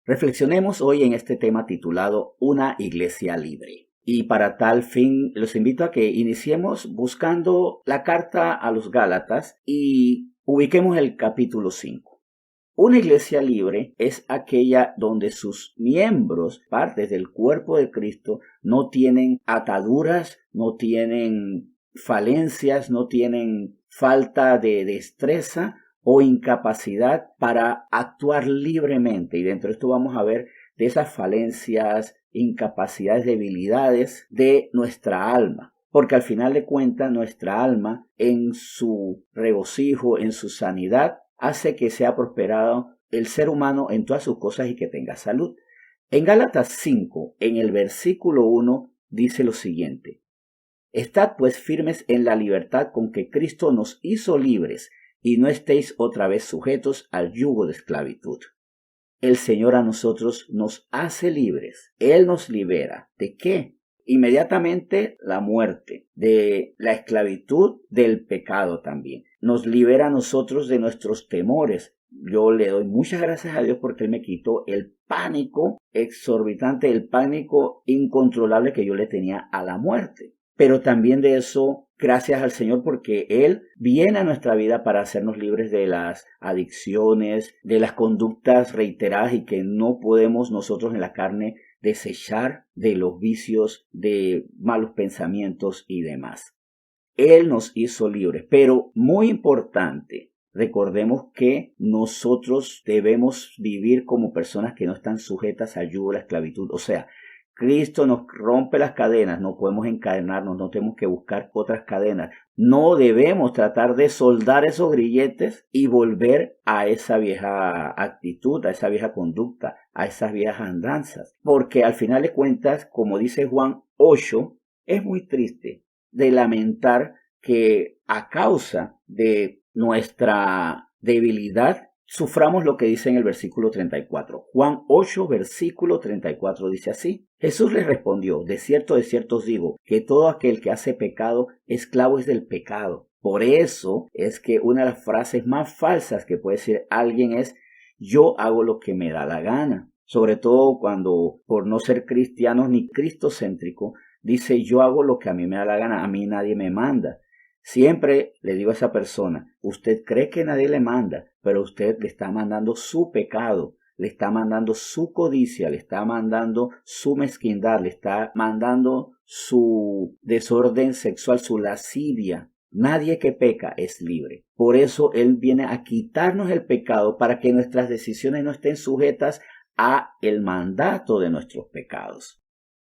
Reflexionemos hoy en este tema titulado Una iglesia libre. Y para tal fin los invito a que iniciemos buscando la carta a los Gálatas y ubiquemos el capítulo 5. Una iglesia libre es aquella donde sus miembros, partes del cuerpo de Cristo, no tienen ataduras, no tienen falencias, no tienen falta de destreza o incapacidad para actuar libremente. Y dentro de esto vamos a ver de esas falencias, incapacidades, debilidades de nuestra alma. Porque al final de cuentas nuestra alma en su regocijo, en su sanidad, hace que sea prosperado el ser humano en todas sus cosas y que tenga salud. En Gálatas 5, en el versículo 1, dice lo siguiente: Estad pues firmes en la libertad con que Cristo nos hizo libres, y no estéis otra vez sujetos al yugo de esclavitud. El Señor a nosotros nos hace libres. Él nos libera. ¿De qué? Inmediatamente la muerte, de la esclavitud, del pecado también. Nos libera a nosotros de nuestros temores. Yo le doy muchas gracias a Dios porque Él me quitó el pánico exorbitante, el pánico incontrolable que yo le tenía a la muerte. Pero también de eso, gracias al Señor, porque Él viene a nuestra vida para hacernos libres de las adicciones, de las conductas reiteradas y que no podemos nosotros en la carne desechar, de los vicios, de malos pensamientos y demás. Él nos hizo libres, pero muy importante, recordemos que nosotros debemos vivir como personas que no están sujetas al yugo de la esclavitud, o sea, Cristo nos rompe las cadenas, no podemos encadenarnos, no tenemos que buscar otras cadenas. No debemos tratar de soldar esos grilletes y volver a esa vieja actitud, a esa vieja conducta, a esas viejas andanzas. Porque al final de cuentas, como dice Juan 8, es muy triste de lamentar que a causa de nuestra debilidad suframos lo que dice en el versículo 34. Juan 8, versículo 34 dice así: Jesús les respondió: de cierto os digo, que todo aquel que hace pecado, esclavo es del pecado. Por eso es que una de las frases más falsas que puede decir alguien es: yo hago lo que me da la gana. Sobre todo cuando, por no ser cristianos ni cristocéntrico, dice: yo hago lo que a mí me da la gana, a mí nadie me manda. Siempre le digo a esa persona: usted cree que nadie le manda, pero usted le está mandando su pecado, le está mandando su codicia, le está mandando su mezquindad, le está mandando su desorden sexual, su lascivia. Nadie que peca es libre. Por eso Él viene a quitarnos el pecado para que nuestras decisiones no estén sujetas a el mandato de nuestros pecados.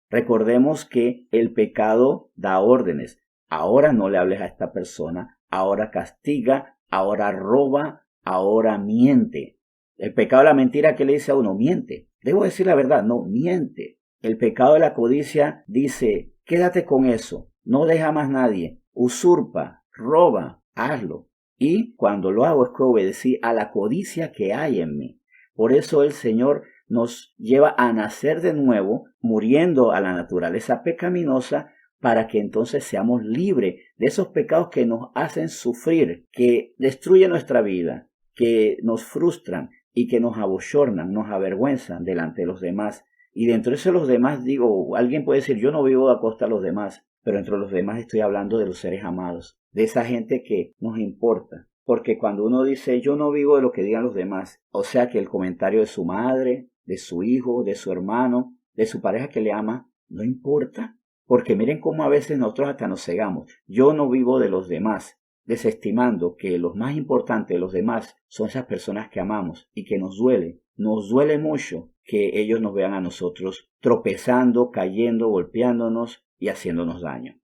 Recordemos que el pecado da órdenes. Ahora no le hables a esta persona, ahora castiga, ahora roba, ahora miente. El pecado de la mentira, ¿qué le dice a uno? Miente. Debo decir la verdad, no, miente. El pecado de la codicia dice: quédate con eso, no deja más nadie, usurpa, roba, hazlo. Y cuando lo hago es que obedecí a la codicia que hay en mí. Por eso el Señor nos lleva a nacer de nuevo, muriendo a la naturaleza pecaminosa, para que entonces seamos libres de esos pecados que nos hacen sufrir, que destruyen nuestra vida, que nos frustran y que nos abochornan, nos avergüenzan delante de los demás. Y dentro de eso los demás, digo, alguien puede decir: yo no vivo a costa de los demás, pero entre los demás estoy hablando de los seres amados, de esa gente que nos importa. Porque cuando uno dice: yo no vivo de lo que digan los demás, o sea que el comentario de su madre, de su hijo, de su hermano, de su pareja que le ama, no importa. Porque miren cómo a veces nosotros hasta nos cegamos. Yo no vivo de los demás, desestimando que los más importantes de los demás son esas personas que amamos y que nos duele mucho que ellos nos vean a nosotros tropezando, cayendo, golpeándonos y haciéndonos daño.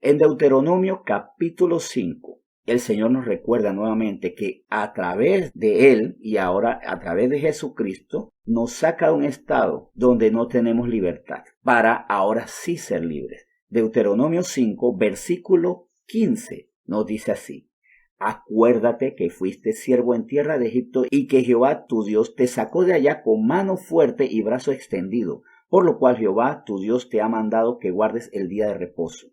En Deuteronomio capítulo 5, el Señor nos recuerda nuevamente que a través de Él y ahora a través de Jesucristo nos saca de un estado donde no tenemos libertad para ahora sí ser libres. Deuteronomio 5, versículo 15 nos dice así: acuérdate que fuiste siervo en tierra de Egipto y que Jehová tu Dios te sacó de allá con mano fuerte y brazo extendido, por lo cual Jehová tu Dios te ha mandado que guardes el día de reposo.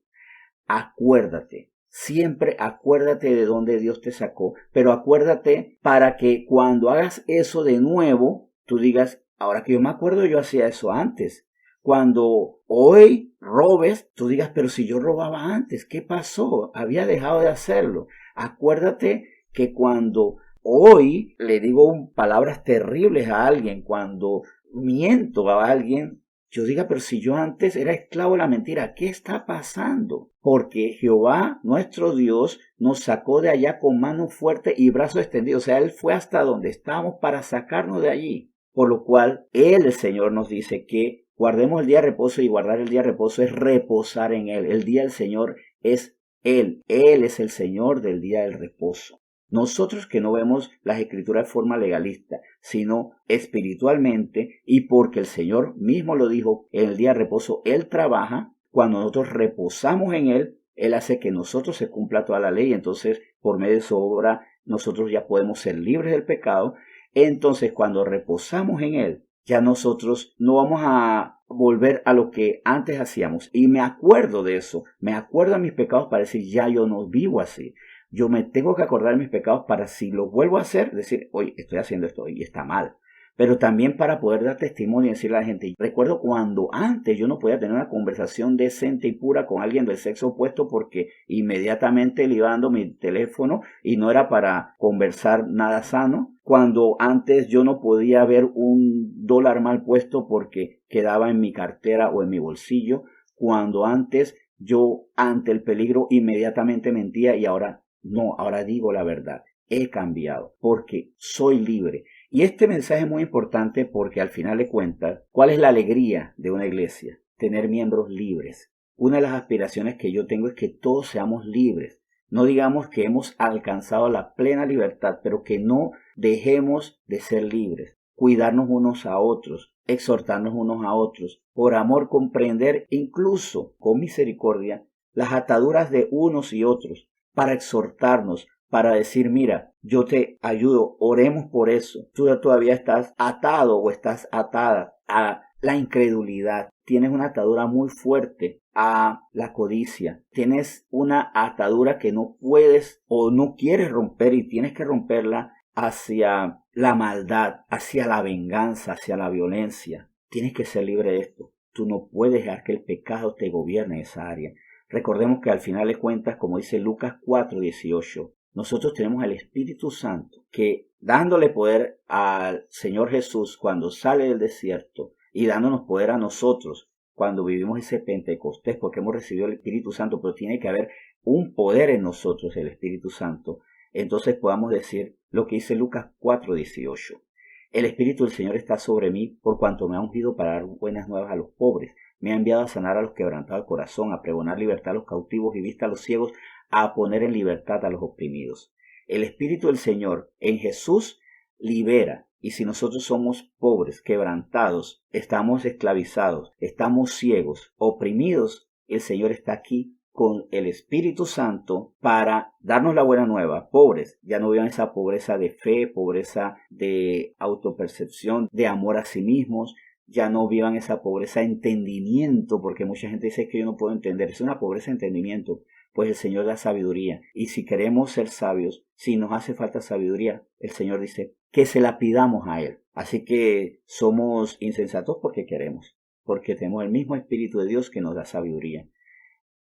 Acuérdate. Siempre acuérdate de dónde Dios te sacó, pero acuérdate para que cuando hagas eso de nuevo, tú digas: ahora que yo me acuerdo, yo hacía eso antes. Cuando hoy robes, tú digas, pero si yo robaba antes, ¿qué pasó? Había dejado de hacerlo. Acuérdate que cuando hoy le digo palabras terribles a alguien, cuando miento a alguien, yo diga, pero si yo antes era esclavo de la mentira, ¿qué está pasando? Porque Jehová, nuestro Dios, nos sacó de allá con mano fuerte y brazo extendido. O sea, Él fue hasta donde estábamos para sacarnos de allí. Por lo cual, Él, el Señor, nos dice que guardemos el día de reposo, y guardar el día de reposo es reposar en Él. El día del Señor es Él. Él es el Señor del día del reposo. Nosotros que no vemos las escrituras de forma legalista, sino espiritualmente, y porque el Señor mismo lo dijo, en el día de reposo Él trabaja. Cuando nosotros reposamos en Él, Él hace que nosotros se cumpla toda la ley. Entonces, por medio de su obra, nosotros ya podemos ser libres del pecado. Entonces, cuando reposamos en Él, ya nosotros no vamos a volver a lo que antes hacíamos. Y me acuerdo de eso, me acuerdo de mis pecados para decir, ya yo no vivo así. Yo me tengo que acordar de mis pecados para, si lo vuelvo a hacer, decir, oye, estoy haciendo esto y está mal. Pero también para poder dar testimonio y decirle a la gente, recuerdo cuando antes yo no podía tener una conversación decente y pura con alguien del sexo opuesto porque inmediatamente le iba dando mi teléfono y no era para conversar nada sano. Cuando antes yo no podía ver $1 mal puesto porque quedaba en mi cartera o en mi bolsillo. Cuando antes yo ante el peligro inmediatamente mentía y ahora no, ahora digo la verdad. He cambiado porque soy libre. Y este mensaje es muy importante porque al final de cuentas, ¿cuál es la alegría de una iglesia? Tener miembros libres. Una de las aspiraciones que yo tengo es que todos seamos libres. No digamos que hemos alcanzado la plena libertad, pero que no dejemos de ser libres. Cuidarnos unos a otros, exhortarnos unos a otros, por amor comprender, incluso con misericordia, las ataduras de unos y otros, para exhortarnos, para decir, mira, yo te ayudo, oremos por eso. Tú todavía estás atado o estás atada a la incredulidad. Tienes una atadura muy fuerte a la codicia. Tienes una atadura que no puedes o no quieres romper y tienes que romperla hacia la maldad, hacia la venganza, hacia la violencia. Tienes que ser libre de esto. Tú no puedes dejar que el pecado te gobierne esa área. Recordemos que al final de cuentas, como dice Lucas 4:18, nosotros tenemos el Espíritu Santo que, dándole poder al Señor Jesús cuando sale del desierto y dándonos poder a nosotros cuando vivimos ese Pentecostés, porque hemos recibido el Espíritu Santo, pero tiene que haber un poder en nosotros, el Espíritu Santo. Entonces podamos decir lo que dice Lucas 4:18. El Espíritu del Señor está sobre mí por cuanto me ha ungido para dar buenas nuevas a los pobres. Me ha enviado a sanar a los quebrantados de corazón, a pregonar libertad a los cautivos y vista a los ciegos, a poner en libertad a los oprimidos. El Espíritu del Señor en Jesús libera. Y si nosotros somos pobres, quebrantados, estamos esclavizados, estamos ciegos, oprimidos, el Señor está aquí con el Espíritu Santo para darnos la buena nueva. Pobres, ya no vivan esa pobreza de fe, pobreza de autopercepción, de amor a sí mismos. Ya no vivan esa pobreza de entendimiento, porque mucha gente dice que yo no puedo entender. Es una pobreza de entendimiento, pues el Señor da sabiduría. Y si queremos ser sabios, si nos hace falta sabiduría, el Señor dice que se la pidamos a Él. Así que somos insensatos porque queremos, porque tenemos el mismo Espíritu de Dios que nos da sabiduría.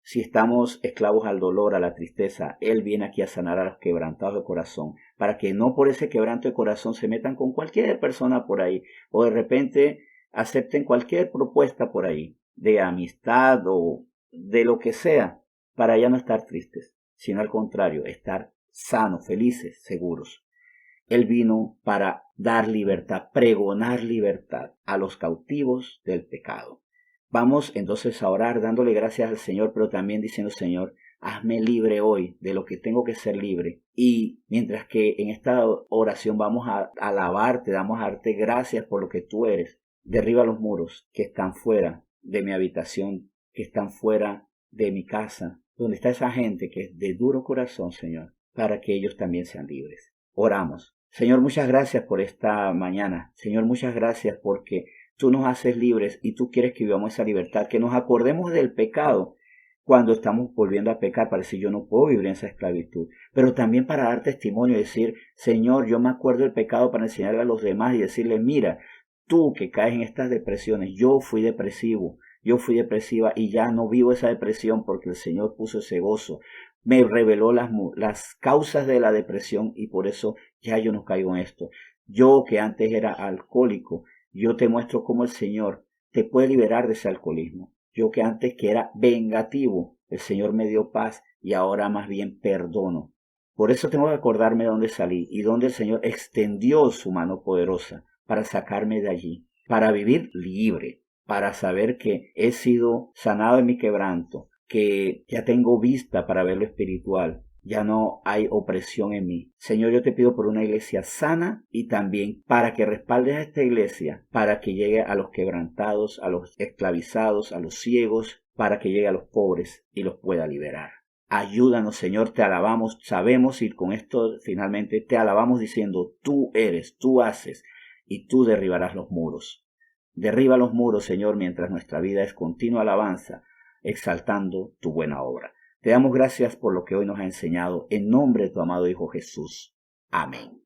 Si estamos esclavos al dolor, a la tristeza, Él viene aquí a sanar a los quebrantados de corazón, para que no por ese quebranto de corazón se metan con cualquier persona por ahí, o de repente acepten cualquier propuesta por ahí, de amistad o de lo que sea, para ya no estar tristes, sino al contrario, estar sanos, felices, seguros. Él vino para dar libertad, pregonar libertad a los cautivos del pecado. Vamos entonces a orar dándole gracias al Señor, pero también diciendo, Señor, hazme libre hoy de lo que tengo que ser libre. Y mientras que en esta oración vamos a alabarte, vamos a darte gracias por lo que tú eres, derriba los muros que están fuera de mi habitación, que están fuera de mi casa, donde está esa gente que es de duro corazón, Señor, para que ellos también sean libres. Oramos. Señor, muchas gracias por esta mañana. Señor, muchas gracias porque tú nos haces libres y tú quieres que vivamos esa libertad, que nos acordemos del pecado cuando estamos volviendo a pecar, para decir yo no puedo vivir en esa esclavitud, pero también para dar testimonio y decir, Señor, yo me acuerdo del pecado para enseñarle a los demás y decirles, mira, tú que caes en estas depresiones, yo fui depresivo, yo fui depresiva y ya no vivo esa depresión porque el Señor puso ese gozo. Me reveló las causas de la depresión y por eso ya yo no caigo en esto. Yo que antes era alcohólico, yo te muestro cómo el Señor te puede liberar de ese alcoholismo. Yo que antes que era vengativo, el Señor me dio paz y ahora más bien perdono. Por eso tengo que acordarme de dónde salí y dónde el Señor extendió su mano poderosa para sacarme de allí, para vivir libre, para saber que he sido sanado en mi quebranto, que ya tengo vista para ver lo espiritual, ya no hay opresión en mí. Señor, yo te pido por una iglesia sana y también para que respaldes a esta iglesia, para que llegue a los quebrantados, a los esclavizados, a los ciegos, para que llegue a los pobres y los pueda liberar. Ayúdanos, Señor, te alabamos, sabemos y con esto finalmente te alabamos diciendo, tú eres, tú haces y tú derribarás los muros. Derriba los muros, Señor, mientras nuestra vida es continua alabanza, exaltando tu buena obra. Te damos gracias por lo que hoy nos ha enseñado, en nombre de tu amado Hijo Jesús. Amén.